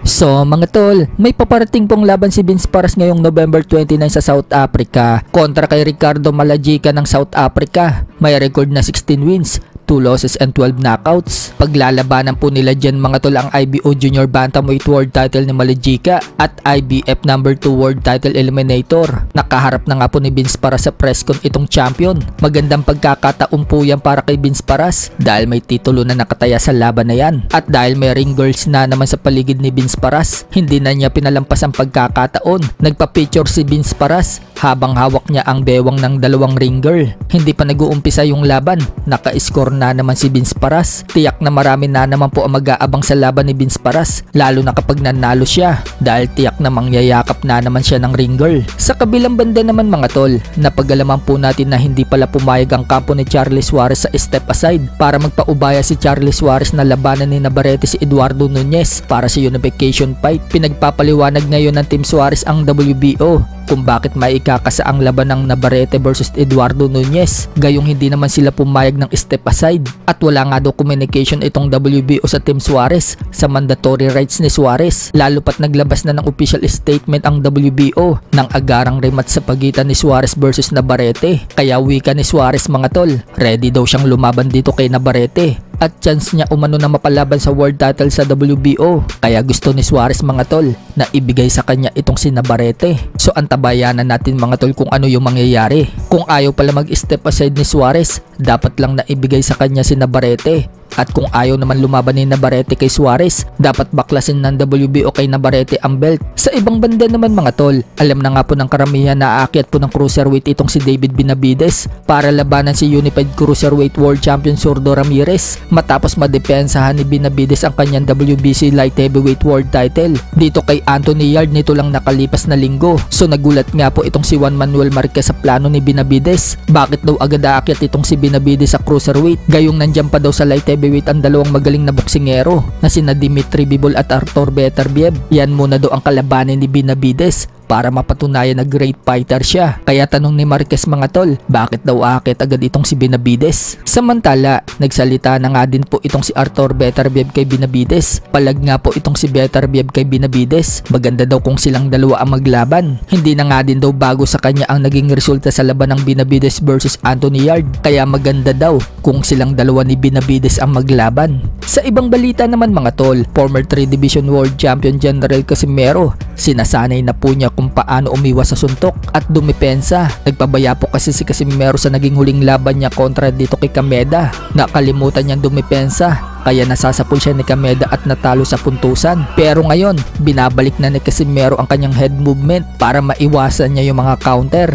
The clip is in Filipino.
So mga tol, may paparating pong laban si Vince Paras ngayong November 29 sa South Africa kontra kay Ricardo Malajika ng South Africa. May record na 16 wins, 2 losses and 12 knockouts. Paglalabanan po nila dyan mga tol ang IBO Junior Bantamweight World Title ni Malajika at IBF No. 2 World Title Eliminator. Nakaharap na nga po ni Vince Paras sa press con itong champion. Magandang pagkakataon po yan para kay Vince Paras dahil may titulo na nakataya sa laban na yan. At dahil may ring girls na naman sa paligid ni Vince Paras, hindi na niya pinalampas ang pagkakataon. Nagpa-picture si Vince Paras habang hawak niya ang bewang ng dalawang ring girl. Hindi pa nag-uumpisa yung laban, naka-score na naman si Vince Paras. Tiyak na marami na naman po ang mag-aabang sa laban ni Vince Paras, lalo na kapag nanalo siya dahil tiyak na mangyayakap na naman siya ng ring girl. Sa kabilang banda naman mga tol, napag-alaman po natin na hindi pala pumayag ang kampo ni Charlie Suarez sa step aside para magpaubaya si Charlie Suarez na labanan ni Navarrete si Eduardo Nuñez para sa unification fight. Pinagpapaliwanag ngayon ng Team Suarez ang WBO kung bakit maikakasa ang laban ng Navarrete versus Eduardo Nuñez, gayong hindi naman sila pumayag ng step aside at wala nga daw communication itong WBO sa Team Suarez sa mandatory rights ni Suarez, lalo pat naglabas na ng official statement ang WBO ng agarang rematch sa pagitan ni Suarez versus Navarrete. Kaya wika ni Suarez mga tol, ready daw siyang lumaban dito kay Navarrete at chance niya umano na mapalaban sa world title sa WBO. Kaya gusto ni Suarez mga tol na ibigay sa kanya itong si Navarrete. So antabayanan natin mga tol kung ano yung mangyayari. Kung ayaw pala mag-step aside ni Suarez, dapat lang na ibigay sa kanya si Navarrete. At kung ayaw naman lumaban ni Navarrete kay Suarez, dapat baklasin ng WBO kay Navarrete ang belt. Sa ibang banda naman mga tol, alam na nga po ng karamihan na aakyat po ng cruiserweight itong si David Benavidez para labanan si Unified Cruiserweight World Champion Zurdo Ramirez matapos madepensahan ni Benavidez ang kanyang WBC Light Heavyweight World Title dito kay Anthony Yarde nito lang nakalipas na linggo. So nagulat nga po itong si Juan Manuel Marquez sa plano ni Benavidez. Bakit daw agad aakyat itong si Benavidez sa cruiserweight, gayong nandyan pa daw sa light heavyweight ang dalawang magaling na boksingero na sina Dimitri Bivol at Artur Beterbiev. Yan muna daw ang kalabanin ni Benavidez para mapatunayan na great fighter siya. Kaya tanong ni Marquez mga tol, bakit daw aakit agad itong si Benavidez? Samantala, nagsalita na nga din po itong si Artur Beterbiev kay Benavidez. Palag nga po itong si Beterbiev kay Benavidez. Maganda daw kung silang dalawa ang maglaban. Hindi na nga din daw bago sa kanya ang naging resulta sa laban ng Benavidez versus Anthony Yarde. Kaya maganda daw kung silang dalawa ni Benavidez ang maglaban. Sa ibang balita naman mga tol, former 3 Division World Champion General Casimero, sinasanay na po niya kung paano umiwas sa suntok at dumipensa. Nagpabaya po kasi si Casimero sa naging huling laban niya kontra dito kay Kameda. Nakalimutan niyang dumipensa, kaya nasasapul siya ni Kameda at natalo sa puntusan. Pero ngayon, binabalik na ni Casimero ang kanyang head movement para maiwasan niya yung mga counter.